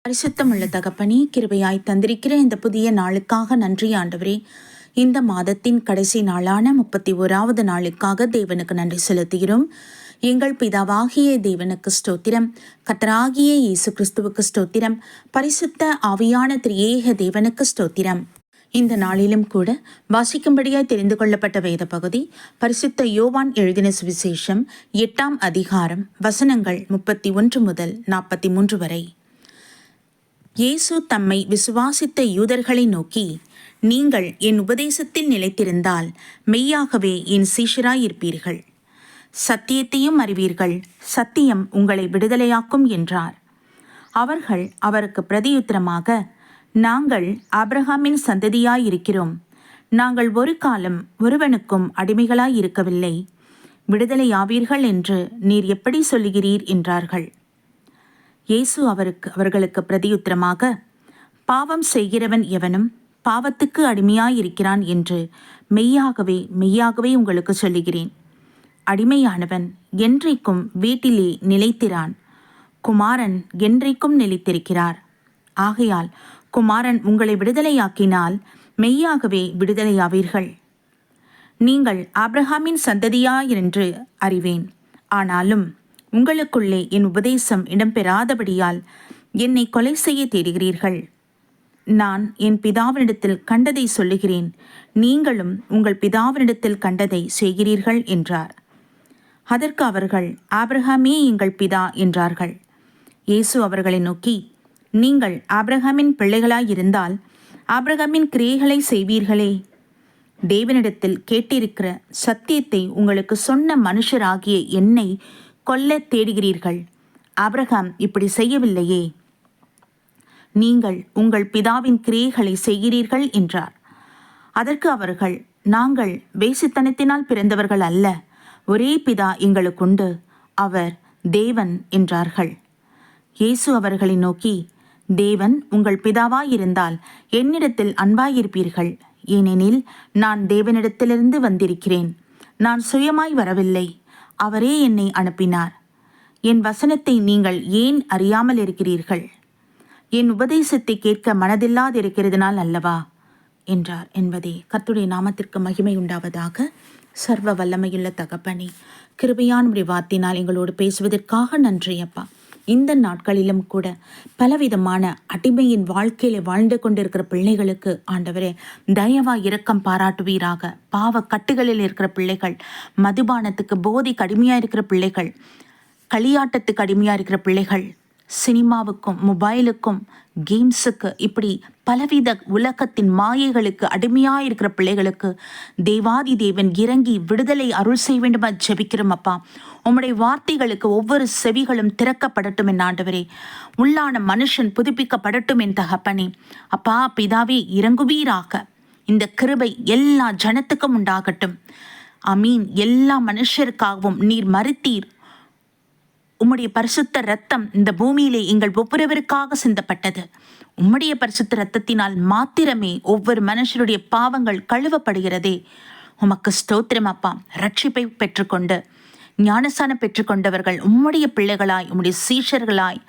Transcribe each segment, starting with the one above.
பரிசுத்தமுள்ள தகப்பனே, கிருபையாய் தந்திருக்கிற இந்த புதிய நாளுக்காக நன்றி ஆண்டவரே. இந்த மாதத்தின் கடைசி நாளான 31வது நாளுக்காக தேவனுக்கு நன்றி செலுத்துகிறோம். எங்கள் பிதாவாகிய தேவனுக்கு ஸ்தோத்திரம், கர்த்தராகிய இயேசு கிறிஸ்துவுக்கு ஸ்தோத்திரம், பரிசுத்த ஆவியான திரியேக தேவனுக்கு ஸ்தோத்திரம். இந்த நாளிலும் கூட வாசிக்கும்படியாய் தெரிந்து கொள்ளப்பட்ட வேத பகுதி பரிசுத்த யோவான் எழுதின சுவிசேஷம் 8ஆம் அதிகாரம் வசனங்கள் 31 முதல் 43 வரை. இயேசு தம்மை விசுவாசித்த யூதர்களை நோக்கி, நீங்கள் என் உபதேசத்தில் நிலைத்திருந்தால் மெய்யாகவே என் சீஷராயிருப்பீர்கள், சத்தியத்தையும் அறிவீர்கள், சத்தியம் உங்களை விடுதலையாக்கும் என்றார். அவர்கள் அவருக்கு பிரதியுத்தரமாக, நாங்கள் ஆபிரகாமின் சந்ததியாயிருக்கிறோம், நாங்கள் ஒரு காலம் ஒருவனுக்கும் அடிமைகளாயிருக்கவில்லை, விடுதலையாவீர்கள் என்று நீர் எப்படி சொல்லுகிறீர் என்றார்கள். இயேசு அவர்களுக்கு பிரதியுத்தரமாக, பாவம் செய்கிறவன் எவனும் பாவத்துக்கு அடிமையாயிருக்கிறான் என்று மெய்யாகவே உங்களுக்கு சொல்லுகிறேன். அடிமையானவன் என்றைக்கும் வீட்டிலே நிலைத்திரான், குமாரன் என்றைக்கும் நிலைத்திருக்கிறார். ஆகையால் குமாரன் உங்களை விடுதலையாக்கினால் மெய்யாகவே விடுதலையாவீர்கள். நீங்கள் ஆபிரகாமின் சந்ததியா என்று அறிவேன், ஆனாலும் உங்களுக்குள்ளே என் உபதேசம் இடம்பெறாதபடியால் என்னை கொலை செய்ய தேடுகிறீர்கள். நான் என் பிதாவினிடத்தில் கண்டதை சொல்லுகிறேன், நீங்களும் உங்கள் பிதாவினிடத்தில் கண்டதை செய்கிறீர்கள் என்றார். அதற்கு அவர்கள், ஆபிரகாமே எங்கள் பிதா என்றார்கள். இயேசு அவர்களை நோக்கி, நீங்கள் ஆபிரகாமின் பிள்ளைகளாயிருந்தால் ஆபிரகாமின் கிரியைகளை செய்வீர்களே. தேவனிடத்தில் கேட்டிருக்கிற சத்தியத்தை உங்களுக்கு சொன்ன மனுஷராகிய என்னை கொல்ல தேடுகிறீர்கள். ஆபிரகாம் இப்படி செய்யவில்லையே, நீங்கள் உங்கள் பிதாவின் கிரியைகளை செய்கிறீர்கள் என்றார். அதற்கு அவர்கள், நாங்கள் வேசித்தனத்தினால் பிறந்தவர்கள் அல்ல, ஒரே பிதா எங்களுக்குண்டு, அவர் தேவன் என்றார்கள். இயேசு அவர்களை நோக்கி, தேவன் உங்கள் பிதாவாயிருந்தால் என்னிடத்தில் அன்பாயிருப்பீர்கள், ஏனெனில் நான் தேவனிடத்திலிருந்து வந்திருக்கிறேன், நான் சுயமாய் வரவில்லை, அவரே என்னை அனுப்பினார். என் வசனத்தை நீங்கள் ஏன் அறியாமல் இருக்கிறீர்கள்? என் உபதேசத்தை கேட்க மனதில்லாதிருக்கிறதுனால் அல்லவா என்றார் என்பதே. கர்த்தருடைய நாமத்திற்கு மகிமை உண்டாவதாக. சர்வ வல்லமையுள்ள தகப்பனே, கிருபையான வார்த்தையினால் எங்களோடு பேசுவதற்காக நன்றி அப்பா. இந்த நாட்களிலும் கூட பலவிதமான அடிமையின் வாழ்க்கையில வாழ்ந்து கொண்டிருக்கிற பிள்ளைகளுக்கு ஆண்டவரே தயவா இரக்கம் பாராட்டுவீராக. பாவ கட்டுகளில் இருக்கிற பிள்ளைகள், மதுபானத்துக்கு போதைக்கு அடிமையாக இருக்கிற பிள்ளைகள், களியாட்டத்துக்கு அடிமையாக இருக்கிற பிள்ளைகள், சினிமாவுக்கும் மொபைலுக்கும் கேம்ஸுக்கு இப்படி பலவித உலகத்தின் மாயைகளுக்கு அடிமையாக இருக்கிற பிள்ளைகளுக்கு தேவாதி தேவன் இறங்கி விடுதலை அருள் செய்ய வேண்டுமா ஜெபிக்கிறோம் அப்பா. உம்முடைய வார்த்தைகளுக்கு ஒவ்வொரு செவிகளும் திறக்கப்படட்டும் என் ஆண்டவரே. உள்ளான மனுஷன் புதுப்பிக்கப்படட்டும் என் தகப்பனே. அப்பா பிதாவே இறங்குவீராக. இந்த கிருபை எல்லா ஜனத்துக்கும் உண்டாகட்டும். அமீன். எல்லா மனுஷருக்காகவும் நீர் மரித்தீர். உம்முடைய பரிசுத்த இரத்தம் இந்த பூமியிலே எங்கள் ஒவ்வொருவருக்காக சிந்தப்பட்டது. உம்முடைய பரிசுத்த இரத்தத்தினால் மாத்திரமே ஒவ்வொரு மனுஷருடைய பாவங்கள் கழுவப்படுகிறதே. உமக்கு ஸ்தோத்திரம் அப்பா. ரட்சிப்பை பெற்றுக்கொண்டு ஞானசானம் பெற்றுக்கொண்டவர்கள் உம்முடைய பிள்ளைகளாய், உம்முடைய சீஷர்களாய்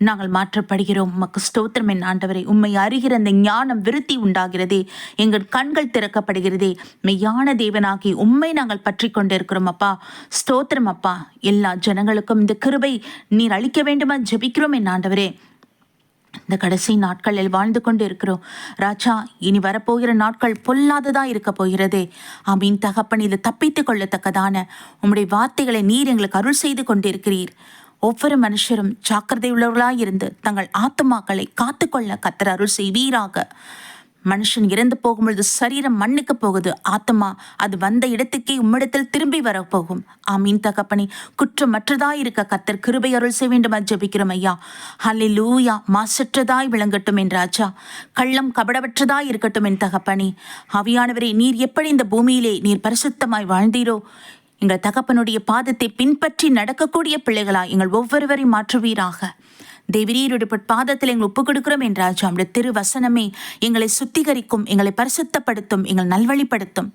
நாங்கள் மாற்றப்படுகிறோம். உமக்கு ஸ்தோத்திரம் என் ஆண்டவரை. உம்மை அறிகிற அந்த ஞானம் விருத்தி உண்டாகிறதே, எங்கள் கண்கள் திறக்கப்படுகிறதே. மெய்யான தேவனாகி உம்மை நாங்கள் பற்றி கொண்டிருக்கிறோம் அப்பா. ஸ்தோத்திரம் அப்பா. எல்லா ஜனங்களுக்கும் இந்த கிருபை நீர் அளிக்க வேண்டுமா ஜெபிக்கிறோம் என் ஆண்டவரே. இந்த கடைசி நாட்களில் வாழ்ந்து கொண்டு இருக்கிறோம் ராஜா. இனி வரப்போகிற நாட்கள் பொல்லாததா இருக்க போகிறதே. ஆமீன் தகப்பன். இது தப்பித்து கொள்ளத்தக்கதான உம்முடைய வார்த்தைகளை நீர் எங்களுக்கு அருள் செய்து கொண்டிருக்கிறீர். ஒவ்வொரு மனுஷரும் ஜாக்கிரதை உள்ளவர்களாயிருந்து தங்கள் ஆத்துமாக்களை காத்துக்கொள்ள கர்த்தர் அருள் செய்வீராக. மனுஷன் இறந்து போகும்பொழுது சரீரம் மண்ணுக்கு போகுது, ஆத்மா அது வந்த இடத்துக்கே உம்மிடத்தில் திரும்பி வரப்போகும். ஆமீன் தகப்பனே. குற்றமற்றதாய் இருக்க கர்த்தர் கிருபை அருள் செய்ய வேண்டுமா ஜெபிக்கிறோம் ஐயா. ஹல்லேலூயா. மாசற்றதாய் விளங்கட்டும் என் ராஜா. கள்ளம் கபடவற்றதாய் இருக்கட்டும் என் தகப்பனே. ஆவியானவரே, நீர் எப்படி இந்த பூமியிலே நீர் பரிசுத்தமாய் வாழ்ந்தீரோ, எங்கள் தகப்பனுடைய பாதத்தை பின்பற்றி நடக்கக்கூடிய பிள்ளைகளாய் எங்கள் ஒவ்வொருவரையும் மாற்றுவீராக. தேவரீருடைய பாதத்தில் எங்களை ஒப்புக் கொடுக்கிறோம் என்றாச்சு. அவருடைய திருவசனமே எங்களை சுத்திகரிக்கும், எங்களை பரிசுத்தப்படுத்தும், எங்களை நல்வழிப்படுத்தும்.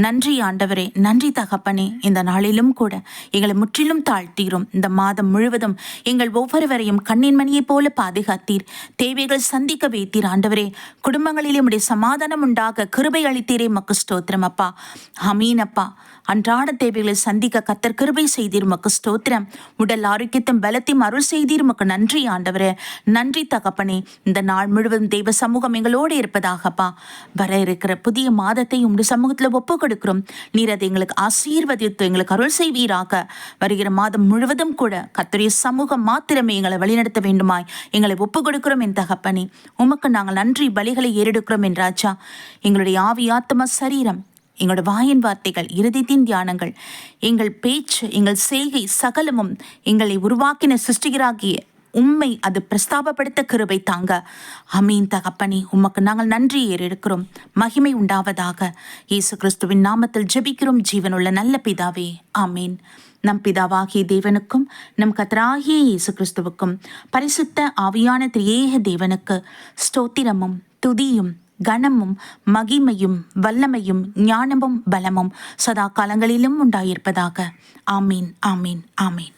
நன்றி ஆண்டவரே, நன்றி தகப்பனே. இந்த நாளிலும் கூட எங்களை முற்றிலும் தாழ்த்தீரும். இந்த மாதம் முழுவதும் எங்கள் ஒவ்வொருவரையும் கண்ணின் மணியைப் போல பாதுகாத்தீர். தேவைகள் சந்திக்க வைத்தீர் ஆண்டவரே. குடும்பங்களிலே உடைய சமாதானம் உண்டாக கிருபை அளித்தீரே, மக்கு ஸ்தோத்திரம் அப்பா. அமீன் அப்பா. அன்றாட தேவைகளை சந்திக்க கர்த்தர் கிருபை செய்தீர், மக்கு ஸ்தோத்திரம். உடல் ஆரோக்கியத்தையும் பலத்தையும் அருள் செய்தீர், மக்கு நன்றி ஆண்டவரே. நன்றி தகப்பனே. இந்த நாள் முழுவதும் தெய்வ சமூகம் எங்களோடு இருப்பதாகப்பா. வர இருக்கிற புதிய மாதத்தை உங்களுடைய சமூகத்தில் ஒப்பு கொடுக்கிறோம். நீர் அதை எங்களுக்கு ஆசீர்வதித்து எங்களுக்கு அருள் செய்வீராக. வருகிற மாதம் முழுவதும் கூட கர்த்தருடைய சமூகம் மாத்திரமே எங்களை வழிநடத்த வேண்டுமாய் எங்களை ஒப்பு கொடுக்கிறோம் என் தகப்பனே. உமக்கு நாங்கள் நன்றி பலிகளை ஏறெடுக்கிறோம் என்றாச்சா. எங்களுடைய ஆவி ஆத்மா சரீரம், எங்களோட வாயின் வார்த்தைகள், இருதயத்தின் தியானங்கள், எங்கள் பேச்சு, எங்கள் செய்கை சகலமும் எங்களை உருவாக்கின சிருஷ்டிகராகிய உம்மை அது பிரஸ்தாபப்படுத்த கிருபை தாங்க. அமீன் தகப்பனே. உமக்கு நாங்கள் நன்றி ஏறெடுக்கிறோம். மகிமை உண்டாவதாக. இயேசு கிறிஸ்துவின் நாமத்தில் ஜெபிக்கிறோம் ஜீவனுள்ள நல்ல பிதாவே, ஆமீன். நம் பிதாவாகிய தேவனுக்கும் நம் கர்த்தராகிய இயேசு கிறிஸ்துவுக்கும் பரிசுத்த ஆவியான திரியேக தேவனுக்கு ஸ்தோத்திரமும் துதியும் கனமும் மகிமையும் வல்லமையும் ஞானமும் பலமும் சதா காலங்களிலும் உண்டாயிருப்பதாக. ஆமீன், ஆமீன், ஆமீன்.